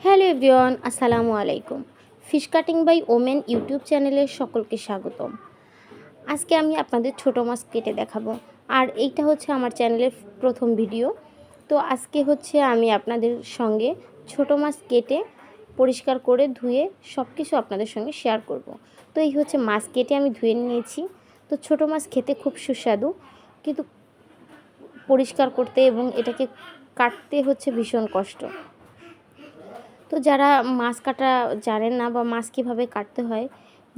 Hello everyone, আসসালামু আলাইকুম। Fish cutting by women YouTube চ্যানেলে সকলকে স্বাগতম। আজকে আমি আপনাদের ছোটো মাছ কেটে দেখাবো, আর এইটা হচ্ছে আমার চ্যানেলের প্রথম ভিডিও। তো আজকে হচ্ছে আমি আপনাদের সঙ্গে ছোটো মাছ কেটে পরিষ্কার করে ধুয়ে সব কিছু আপনাদের সঙ্গে শেয়ার করব। তো এই হচ্ছে মাছ কেটে আমি ধুয়ে নিয়েছি। তো ছোটো মাছ খেতে খুব সুস্বাদু, কিন্তু পরিষ্কার করতে এবং এটাকে কাটতে হচ্ছে ভীষণ কষ্ট। তো যারা মাছ কাটা জানেন না বা মাছ কীভাবে কাটতে হয়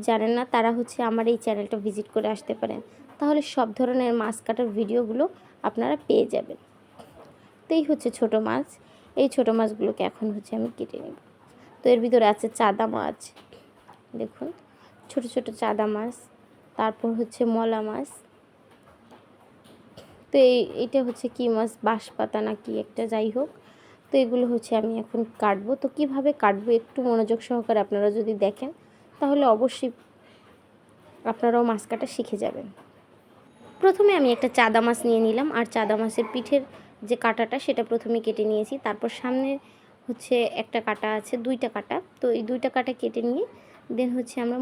জানেন না, তারা হচ্ছে আমার এই চ্যানেলটা ভিজিট করে আসতে পারেন। তাহলে সব ধরনের মাছ কাটার ভিডিওগুলো আপনারা পেয়ে যাবেন। তো এই হচ্ছে ছোটো মাছ। এই ছোটো মাছগুলোকে এখন হচ্ছে আমি কেটে নেব। তো এর ভিতরে আছে চাদা মাছ, দেখুন ছোট ছোট চাদা মাছ, তারপর হচ্ছে মলা মাছ। তো এইটা হচ্ছে কি মাছ, বাঁশপাতা না কি একটা, যাই হোক। তো এগুলো হচ্ছে আমি এখন কাটবো। তো কিভাবে কাটবো একটু মনোযোগ সহকারে আপনারা যদি দেখেন তাহলে অবশ্যই আপনারাও মাছ কাটা শিখে যাবেন। প্রথমে আমি একটা চাদা মাছ নিয়ে নিলাম, আর চাদা মাছের পিঠের যে কাঁটাটা সেটা প্রথমে কেটে নিয়েছি। তারপর সামনে হচ্ছে একটা কাঁটা আছে, দুইটা কাঁটা। তো এই দুইটা কাঁটা কেটে নিয়ে দেন হচ্ছে আমরা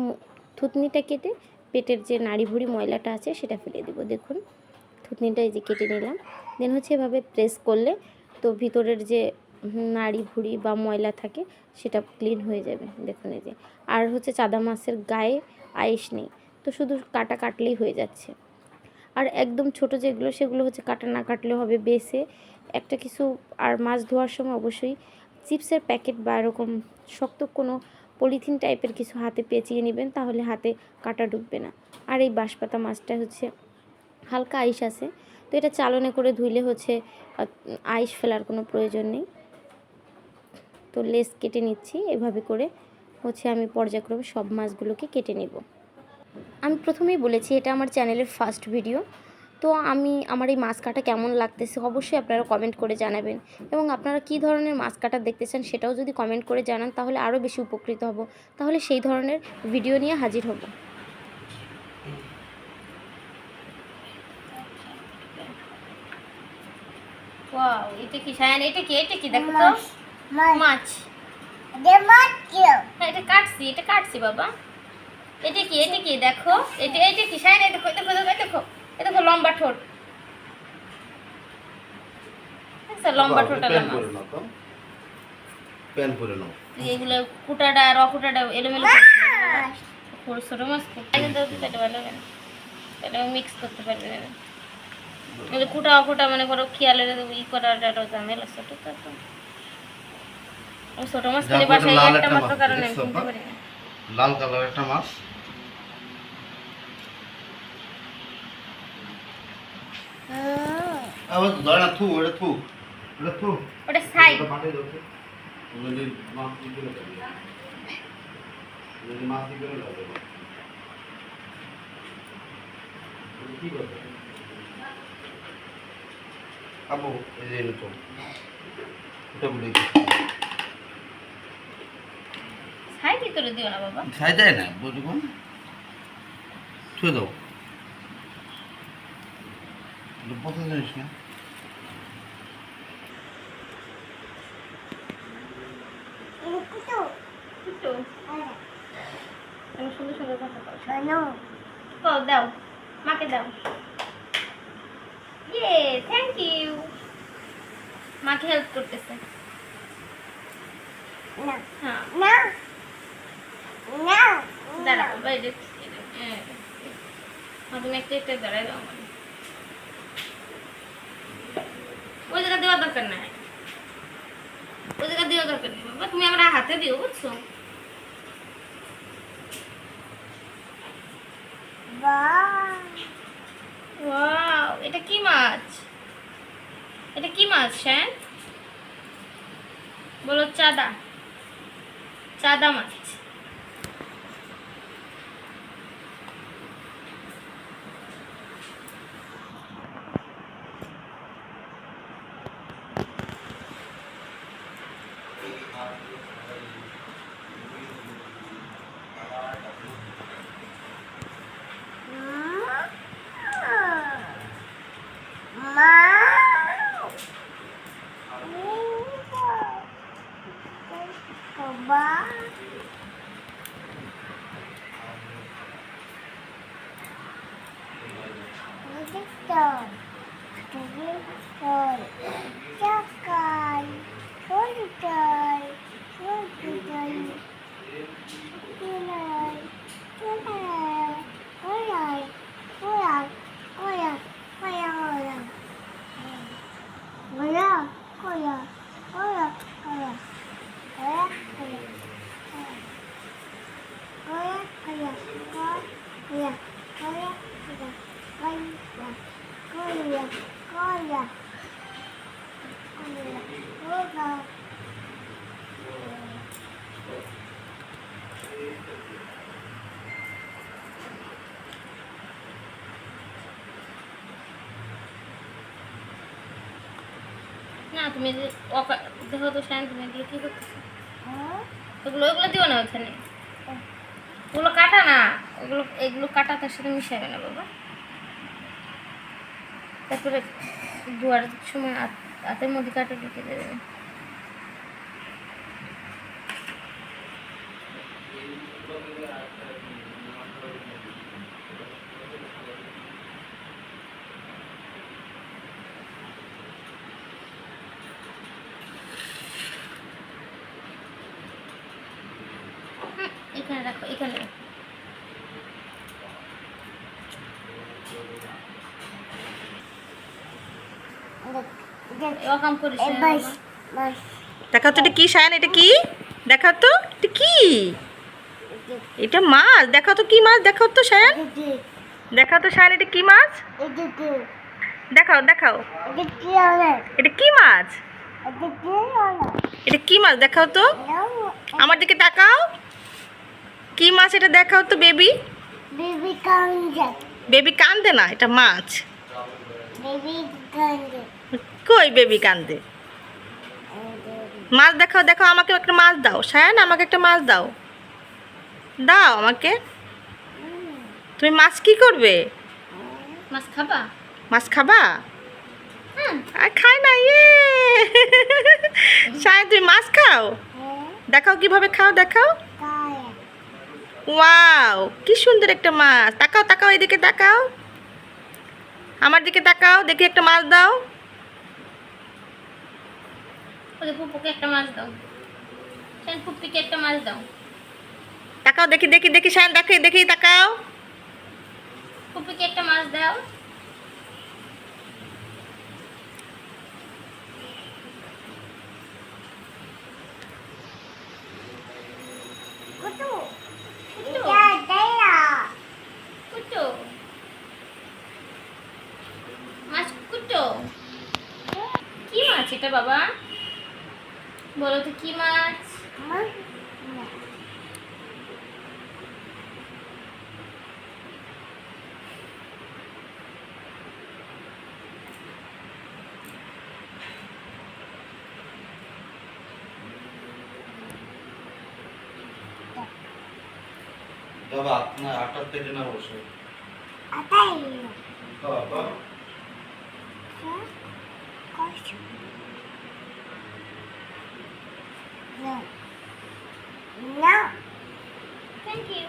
থুতনিটা কেটে পেটের যে নাড়ি ভুড়ি ময়লাটা আছে সেটা ফেলে দেবো। দেখুন থুতনিটা এই যে কেটে নিলাম। দেন হচ্ছে এভাবে প্রেস করলে তো ভিতরের যে নাড়ি ভুড়ি বা ময়লা থাকে সেটা ক্লিন হয়ে যাবে। দেখুন এই যে, আর হচ্ছে চাদা মাছের গায়ে আইস নেই, তো শুধু কাটা কাটলেই হয়ে যাচ্ছে। আর একদম ছোট যেগুলো সেগুলো হচ্ছে কাটা না কাটলেও হবে, বেছে একটা কিছু। আর মাছ ধোয়ার সময় অবশ্যই চিপসের প্যাকেট বা এরকম শক্ত কোনো পলিথিন টাইপের কিছু হাতে পেঁচিয়ে নেবেন, তাহলে হাতে কাটা ঢুকবে না। আর এই বাঁশপাতা মাছটা হচ্ছে হালকা আইস আছে, তো এটা চালনে করে ধুইলে হচ্ছে আইস ফেলার কোনো প্রয়োজন নেই। তো লেস কেটে নিচ্ছি এভাবে করে হচ্ছে আমি পর্যায়ক্রমে সব মাছগুলোকে কেটে নেব। আমি প্রথমেই বলেছি এটা আমার চ্যানেলের ফার্স্ট ভিডিও। তো আমার এই মাছ কাটা কেমন লাগতেছে অবশ্যই আপনারা কমেন্ট করে জানাবেন, এবং আপনারা কী ধরনের মাছ কাটা দেখতে চান সেটাও যদি কমেন্ট করে জানান তাহলে আরও বেশি উপকৃত হব। তাহলে সেই ধরনের ভিডিও নিয়ে হাজির হব। ওয়াও, এটা কি সায়ান, এটা কি দেখো তো, মাছ। হ্যাঁ এটা কাটছি বাবা। এটা কি দেখো, এটা কি সায়ান, দেখো দেখো দেখো, দেখো লম্বা ঠোঁট, লম্বা ঠোঁটালা মাছ। এইগুলো কুটাটা রকুটাটা এলোমেলো ছোট মাছ এটা মিক্স করতে পারবে না। কুটা অকুটা মনে করো খেয়ালের ই করাটা ঝামেলা। ছোট মাছ খেলে বাসায় একটা মাত্র কারণে আমি কিনতে পারি না। লাল কালার একটা মাছ, আবার ধরে না, ওটা সাইড। আবু এই যে তো এটা বলি সাইড ভিতরে দিও না বাবা, খাই দেয় না বুঝুন, ছুঁয়ে দাও, পথে জানিস না। সুন্দর সুন্দর কথা কও, দাও মাকে দাও। ইয়ে, থ্যাংক ইউ। মাকে হেল্প করতেছে। হ্যাঁ দাঁড়াও বাইরে, তুমি একটা দাঁড়াই দাও। ওই জায়গা দেওয়ার দরকার নাই, ওই জায়গা দেওয়ার দরকার নেই বাবা, তুমি আমার হাতে দিও, বুঝছো? ওয়াও, এটা কি মাছ? এটা কি মাছ? হ্যাঁ বলো। চাদা মাছ। না তুমি দেখো তো শায়ন, তুমি এগুলো কি করতেছো? ওগুলো দিও না ওখানে, ওগুলো কাটা না, এগুলো কাটা তার সাথে মিশাবে না বাবা। তারপরে দুয়ার সময় হাতের মধ্যে কাটা ঢুকে দেবে। এখানে রাখো, এখানে রাখো। এরকম করিস না বাবা। দেখাও তো এটা কি শায়ন, এটা কি? দেখাও তো এটা কি? এটা মাছ। দেখাও তো কি মাছ, দেখাও তো শায়ন। দেখাও তো শায়ন, এটা কি মাছ? দেখাও দেখাও, এটা কি মাছ? এটা কি মাছ দেখাও তো, আমার দিকে তাকাও। কি মাছ এটা দেখাও তো বেবি। বেবি কান্দে না, এটা মাছ। কই বেবি কান্দে? মাছ দেখাও, দেখাও আমাকে একটা মাছ দাও শায়ন, আমাকে একটা মাছ দাও, দাও আমাকে। তুমি মাছ কি করবে? মাছ খাবা? মাছ খাবা? আর খাই না। শায়ন তুমি মাছ খাও? দেখাও কিভাবে খাও, দেখাও। ওয়াও, কি সুন্দর একটা মাছ। তাকাও তাকাও, এদিকে তাকাও, আমার দিকে তাকাও, দেখি একটা মাছ দাও। ওদের পুপুকে একটা মাছ দাও, শায়ন পুপিকে একটা মাছ দাও। তাকাও, দেখি দেখি দেখি শায়ন, দেখি দেখি তাকাও। পুপিকে একটা মাছ দাও। কুটো মাছ, কুটো কি মাছ এটা বাবা? বলো তো কি মাছ? বাবা আপনার আটার তেলে না বসে বাবা thank you.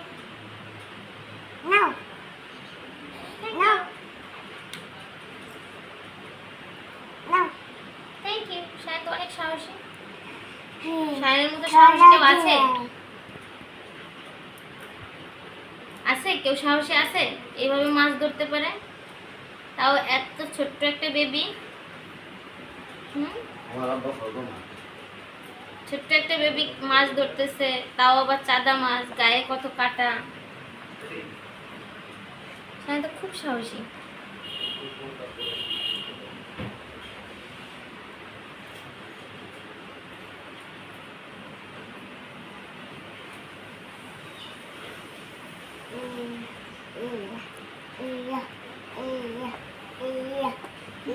Thank you. Shayan তো অনেক সাহসী। শায়নের মতো সাহসী কেউ আছে? আছে কেউ সাহসী আছে এইভাবে মাছ ধরতে পারে? তাও এত ছোট্ট একটা বেবি। আমার আব্বা খাবো না। ছোট্ট একটা বেবি মাছ ধরতেছে, তাও আবার চাদা মাছ, গায়ে কত কাটা। শায়ন তো খুব সাহসী।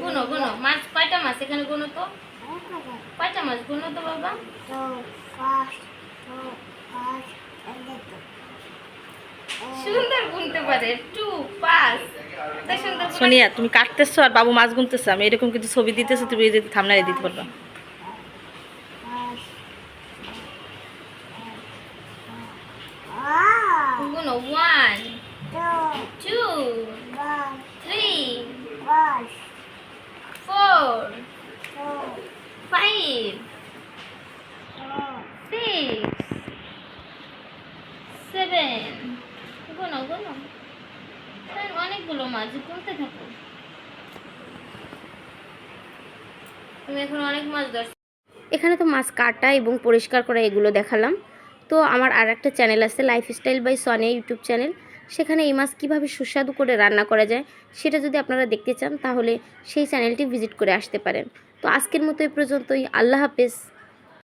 গুনো গুনো মাছ কয়টা মাছ এখানে, গুনো তো কয়টা মাছ, গুনো তো বাবা। সুন্দর গুনতে পারে, 2 5 এত সুন্দর গুনে- সোনিয়া তুমি কাটতেছো আর বাবু মাছ গুনতেছে, আমি এরকম কিছু ছবি দিতেছি, তুমি এই যে থামনারে দিতে পারবা। গুনো 1 2 3 4 5 6 7 গুনো গুনো অনেকগুলো মাছ গুনতে থাকো। তুমি এখন অনেক মাছ ধরছো। এখানে তো মাছ কাটা এবং পরিষ্কার করা এগুলো দেখালাম। তো আমার আর একটা চ্যানেল আছে lifestyle by Sonia YouTube channel, সেখানে এই মাছ কীভাবে সুস্বাদু করে রান্না করা যায় সেটা যদি আপনারা দেখতে চান তাহলে সেই চ্যানেলটি ভিজিট করে আসতে পারেন। তো আজকের মতো এই পর্যন্তই। আল্লাহ হাফেজ।